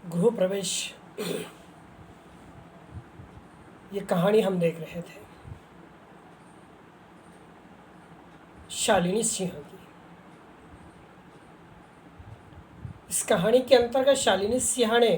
गृह प्रवेश ये कहानी हम देख रहे थे शालिनी सिंह की। इस कहानी के अंतर्गत शालिनी सिंह ने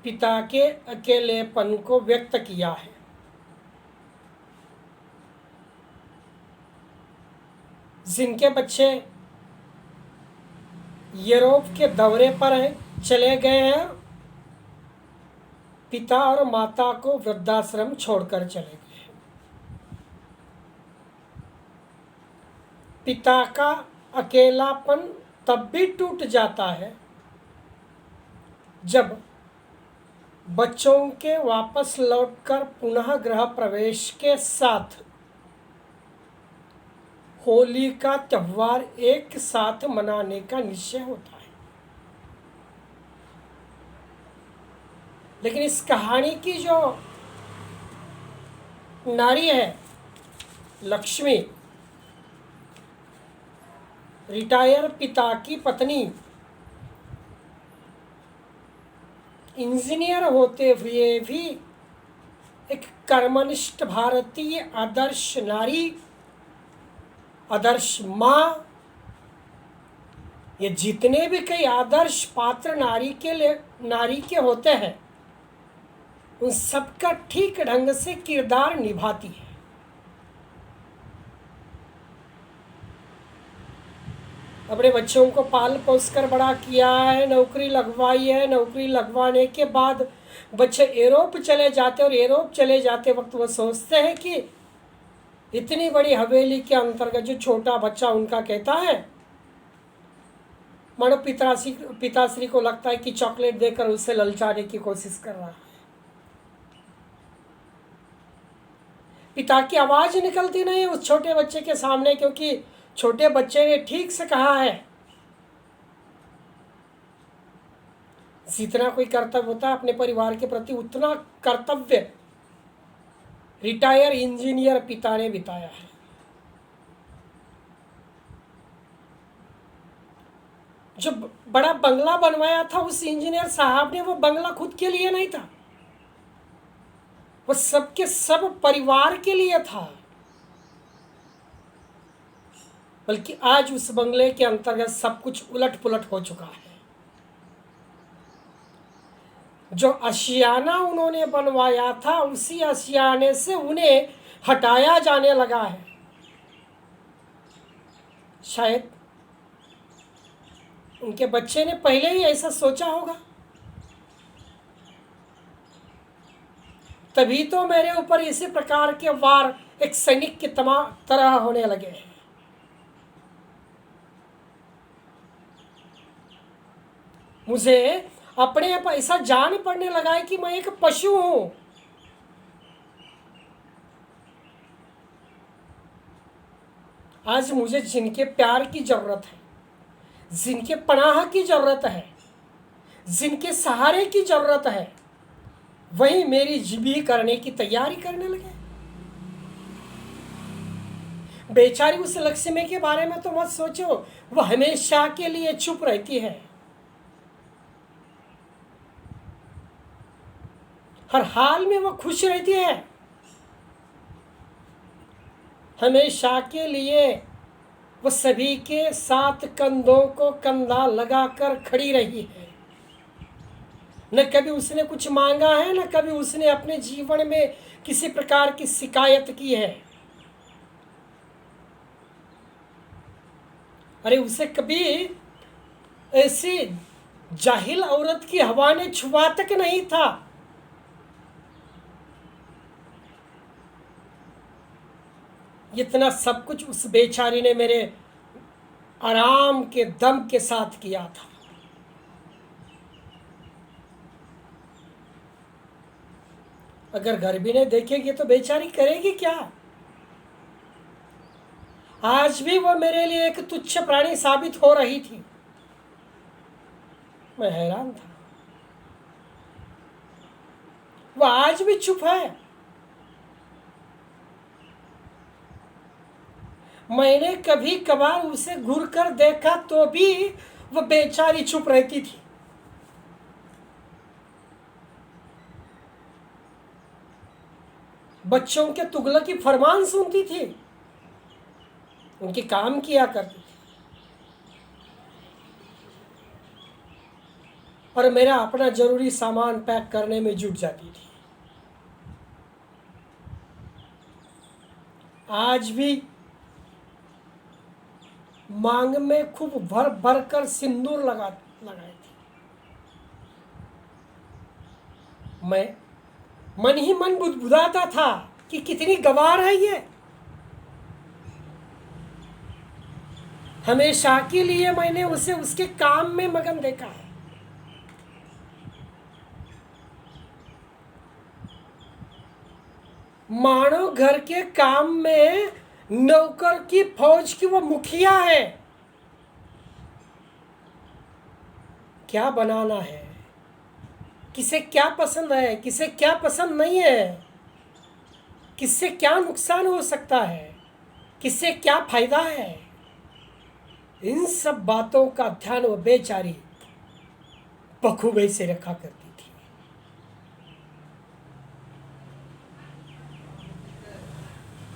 पिता के अकेलेपन को व्यक्त किया है। जिनके बच्चे यूरोप के दौरे पर चले गए हैं, पिता और माता को वृद्धाश्रम छोड़कर चले गए हैं। पिता का अकेलापन तब भी टूट जाता है जब बच्चों के वापस लौटकर पुनः गृह प्रवेश के साथ होली का त्यौहार एक साथ मनाने का निश्चय होता है। लेकिन इस कहानी की जो नारी है लक्ष्मी, रिटायर पिता की पत्नी, इंजीनियर होते हुए भी एक कर्मनिष्ठ भारतीय आदर्श नारी, आदर्श माँ, ये जितने भी कई आदर्श पात्र नारी के होते हैं उन सबका ठीक ढंग से किरदार निभाती है। अपने बच्चों को पाल पोस कर बड़ा किया है, नौकरी लगवाई है। नौकरी लगवाने के बाद बच्चे यूरोप चले जाते और यूरोप चले जाते वक्त वो सोचते हैं कि इतनी बड़ी हवेली के अंतर्गत जो छोटा बच्चा उनका कहता है, मानो पिताश्री को लगता है कि चॉकलेट देकर उसे ललचाने की कोशिश कर रहा है। पिता की आवाज़ निकलती नहीं उस छोटे बच्चे के सामने, क्योंकि छोटे बच्चे ने ठीक से कहा है जितना कोई कर्तव्य होता है अपने परिवार के प्रति उतना कर्तव्य रिटायर इंजीनियर पिता ने बिताया है। जो बड़ा बंगला बनवाया था उस इंजीनियर साहब ने, वो बंगला खुद के लिए नहीं था, वो सबके सब परिवार के लिए था। बल्कि आज उस बंगले के अंतर्गत सब कुछ उलट पुलट हो चुका है। जो आशियाना उन्होंने बनवाया था उसी आशियाने से उन्हें हटाया जाने लगा है। शायद उनके बच्चे ने पहले ही ऐसा सोचा होगा, तभी तो मेरे ऊपर इसी प्रकार के वार एक सैनिक की तरह होने लगे हैं। मुझे अपने आप ऐसा जान पड़ने लगा है कि मैं एक पशु हूं। आज मुझे जिनके प्यार की जरूरत है, जिनके पनाह की जरूरत है, जिनके सहारे की जरूरत है, वही मेरी जिंदगी करने की तैयारी करने लगे। बेचारी उस लक्ष्मी के बारे में तो मत सोचो, वह हमेशा के लिए चुप रहती है। हर हाल में वो खुश रहती है, हमेशा के लिए वो सभी के साथ कंधों को कंधा लगाकर खड़ी रही है। न कभी उसने कुछ मांगा है, न कभी उसने अपने जीवन में किसी प्रकार की शिकायत की है। अरे उसे कभी ऐसी जाहिल औरत की हवा ने छुआ तक नहीं था। इतना सब कुछ उस बेचारी ने मेरे आराम के दम के साथ किया था। अगर घर भी नहीं देखेगी तो बेचारी करेगी क्या? आज भी वो मेरे लिए एक तुच्छ प्राणी साबित हो रही थी। मैं हैरान था। वो आज भी चुप है। मैंने कभी कभार उसे घूर कर देखा तो भी वह बेचारी चुप रहती थी। बच्चों के तुगलक की फरमान सुनती थी, उनके काम किया करती थी, और मेरा अपना जरूरी सामान पैक करने में जुट जाती थी। आज भी मांग में खूब भर भर कर सिंदूर लगाए थे। मैं मन ही मन बुदबुदाता था कि कितनी गवार है ये। हमेशा के लिए मैंने उसे उसके काम में मगन देखा है। मानो घर के काम में नौकर की फौज की वो मुखिया है। क्या बनाना है, किसे क्या पसंद है, किसे क्या पसंद नहीं है, किससे क्या नुकसान हो सकता है, किससे क्या फायदा है, इन सब बातों का ध्यान वो बेचारी बखूबी से रखा करती थी।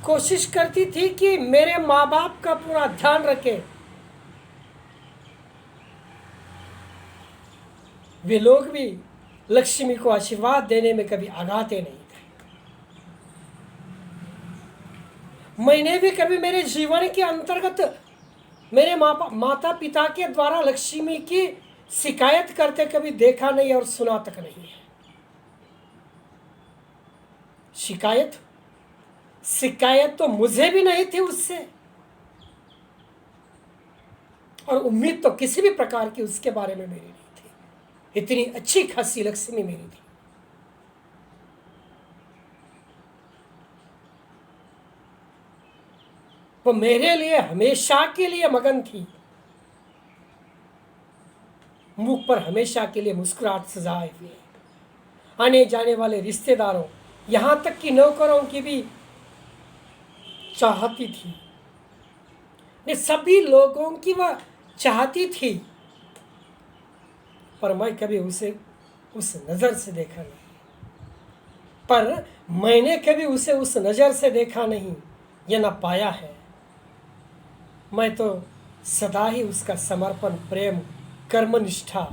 कोशिश करती थी कि मेरे माँ बाप का पूरा ध्यान रखे। वे लोग भी लक्ष्मी को आशीर्वाद देने में कभी आगाते नहीं थे। मैंने भी कभी मेरे जीवन के अंतर्गत मेरे माता पिता के द्वारा लक्ष्मी की शिकायत करते कभी देखा नहीं और सुना तक नहीं है। शिकायत तो मुझे भी नहीं थी उससे, और उम्मीद तो किसी भी प्रकार की उसके बारे में मेरी नहीं थी। इतनी अच्छी खासी लक्ष्मी मेरी थी। वो मेरे लिए हमेशा के लिए मगन थी। मुख पर हमेशा के लिए मुस्कुराहट सजाए हुए, आने जाने वाले रिश्तेदारों, यहाँ तक कि नौकरों की भी चाहती थी। ने सभी लोगों की वह चाहती थी, पर मैं कभी उसे उस नज़र से देखा नहीं। पर मैंने कभी उसे उस नज़र से देखा नहीं या न पाया है। मैं तो सदा ही उसका समर्पण, प्रेम, कर्मनिष्ठा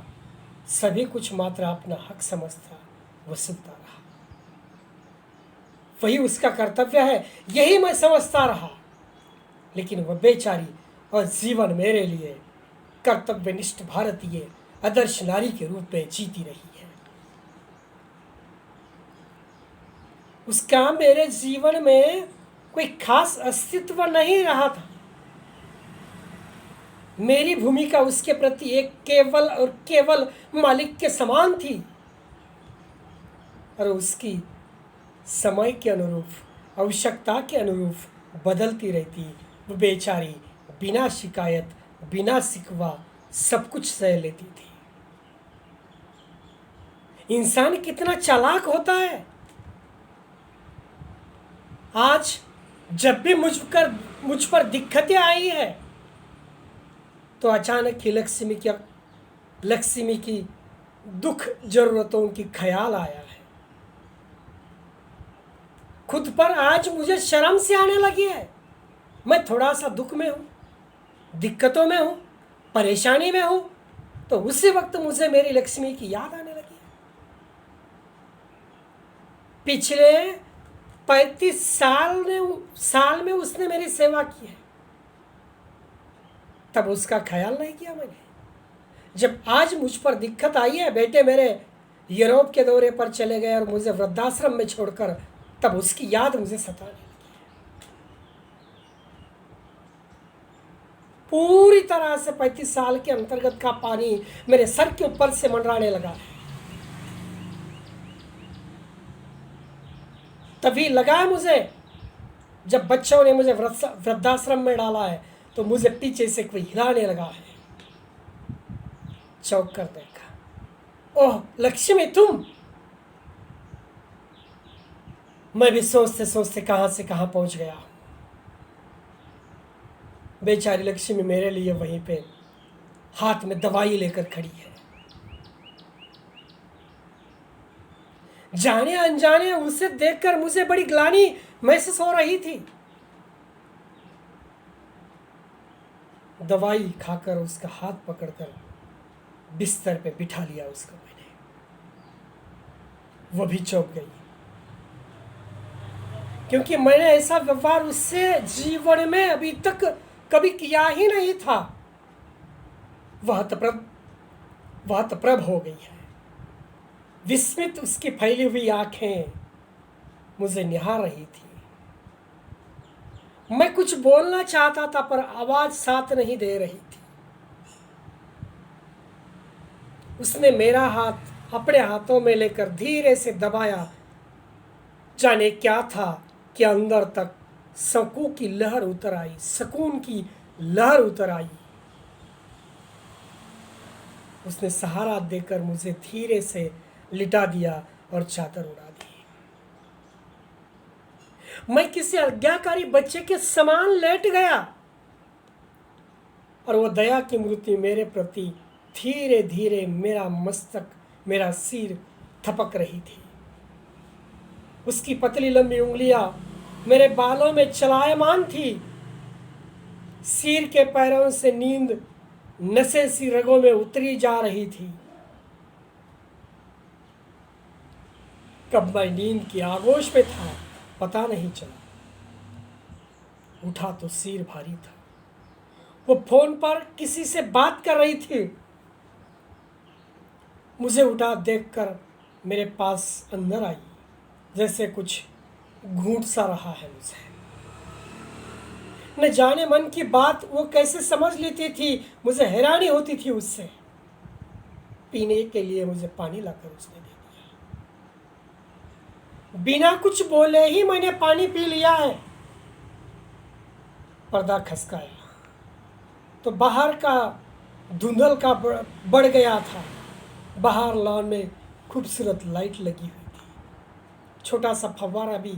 सभी कुछ मात्र अपना हक समझता वसूलता रहा। वही उसका कर्तव्य है, यही मैं समझता रहा। लेकिन वह बेचारी और जीवन मेरे लिए कर्तव्यनिष्ठ भारतीय आदर्श नारी के रूप में जीती रही है। उसका मेरे जीवन में कोई खास अस्तित्व नहीं रहा था। मेरी भूमिका उसके प्रति एक केवल और केवल मालिक के समान थी, और उसकी समय के अनुरूप, आवश्यकता के अनुरूप बदलती रहती। वो बेचारी बिना शिकायत, बिना शिकवा सब कुछ सह लेती थी। इंसान कितना चालाक होता है। आज जब भी मुझ पर दिक्कतें आई है, तो अचानक ही लक्ष्मी की दुख जरूरतों की ख्याल आया है। खुद पर आज मुझे शर्म से आने लगी है। मैं थोड़ा सा दुख में हूँ, दिक्कतों में हूँ, परेशानी में हूँ, तो उसी वक्त मुझे मेरी लक्ष्मी की याद आने लगी है। पिछले 35 साल में उसने मेरी सेवा की है, तब उसका ख्याल नहीं किया मैंने। जब आज मुझ पर दिक्कत आई है, बेटे मेरे यूरोप के दौरे पर चले गए और मुझे वृद्धाश्रम में छोड़कर, तब उसकी याद मुझे सताने लगी है। पूरी तरह से 35 साल के अंतर्गत का पानी मेरे सर के ऊपर से मंडराने लगा है। तभी लगा है मुझे, जब बच्चों ने मुझे वृद्धाश्रम में डाला है, तो मुझे पीछे से कोई हिलाने लगा है। चौंक कर देखा, ओह लक्ष्मी तुम। मैं भी सोचते सोचते कहां से कहां पहुंच गया हूं। बेचारी लक्ष्मी मेरे लिए वहीं पे हाथ में दवाई लेकर खड़ी है। जाने अनजाने उसे देखकर मुझे बड़ी ग्लानि महसूस हो रही थी। दवाई खाकर उसका हाथ पकड़कर बिस्तर पे बिठा लिया उसको मैंने। वो भी चौंक गई, क्योंकि मैंने ऐसा व्यवहार उससे जीवन में अभी तक कभी किया ही नहीं था। वह तप्रभ हो गई है। विस्मित उसकी फैली हुई आंखें मुझे निहार रही थी। मैं कुछ बोलना चाहता था पर आवाज साथ नहीं दे रही थी। उसने मेरा हाथ अपने हाथों में लेकर धीरे से दबाया। जाने क्या था कि अंदर तक सुकून की लहर उतर आई। उसने सहारा देकर मुझे धीरे से लिटा दिया और चादर उड़ा दी। मैं किसी आज्ञाकारी बच्चे के समान लेट गया और वो दया की मूर्ति मेरे प्रति धीरे धीरे मेरा सिर थपक रही थी। उसकी पतली लंबी उंगलियां मेरे बालों में चलायमान थी। सिर के पैरों से नींद नसें सी रगों में उतरी जा रही थी। कब मैं नींद की आगोश में था पता नहीं चला। उठा तो सिर भारी था। वो फोन पर किसी से बात कर रही थी। मुझे उठा देखकर मेरे पास अंदर आई, जैसे कुछ घूंट सा रहा है मुझे। न जाने मन की बात वो कैसे समझ लेती थी। मुझे हैरानी होती थी उससे। पीने के लिए मुझे पानी लाकर उसने दे दिया। बिना कुछ बोले ही मैंने पानी पी लिया है। पर्दा खसकाया तो बाहर का धुंधल का बढ़ गया था। बाहर लॉन में खूबसूरत लाइट लगी हुई थी। छोटा सा फव्वारा भी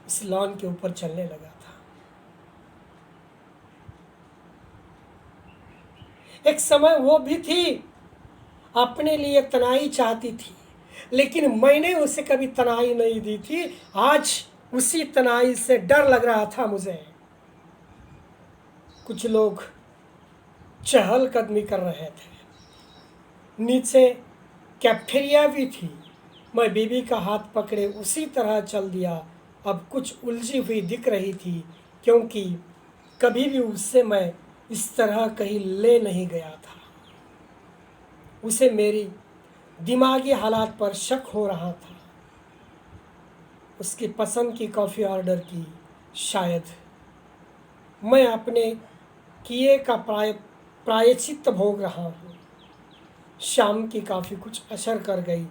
इस लॉन के ऊपर चलने लगा था। एक समय वो भी थी, अपने लिए तनाई चाहती थी, लेकिन मैंने उसे कभी तनाई नहीं दी थी। आज उसी तनाई से डर लग रहा था मुझे। कुछ लोग चहलकदमी कर रहे थे। नीचे कैफेटेरिया भी थी। मैं बीबी का हाथ पकड़े उसी तरह चल दिया। अब कुछ उलझी हुई दिख रही थी, क्योंकि कभी भी उससे मैं इस तरह कहीं ले नहीं गया था। उसे मेरी दिमागी हालात पर शक हो रहा था। उसकी पसंद की कॉफ़ी ऑर्डर की। शायद मैं अपने किए का प्रायश्चित भोग रहा हूँ। शाम की काफ़ी कुछ असर कर गई।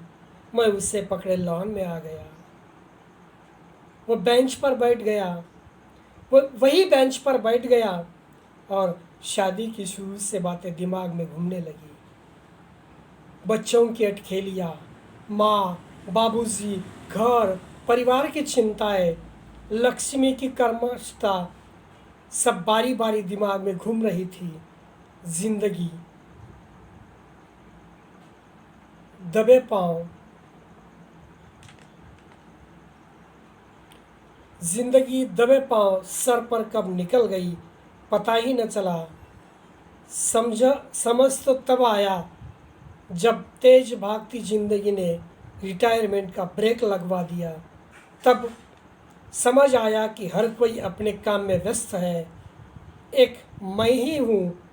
मैं उससे पकड़े लॉन में आ गया। वो वही बेंच पर बैठ गया और शादी की शुरू से बातें दिमाग में घूमने लगी। बच्चों की अटखेलियाँ, माँ, बाबूजी, घर, परिवार की चिंताएं, लक्ष्मी की कर्मठता सब बारी बारी दिमाग में घूम रही थी। जिंदगी दबे पांव सर पर कब निकल गई पता ही न चला। समझ तो तब आया जब तेज भागती जिंदगी ने रिटायरमेंट का ब्रेक लगवा दिया। तब समझ आया कि हर कोई अपने काम में व्यस्त है। एक मैं ही हूँ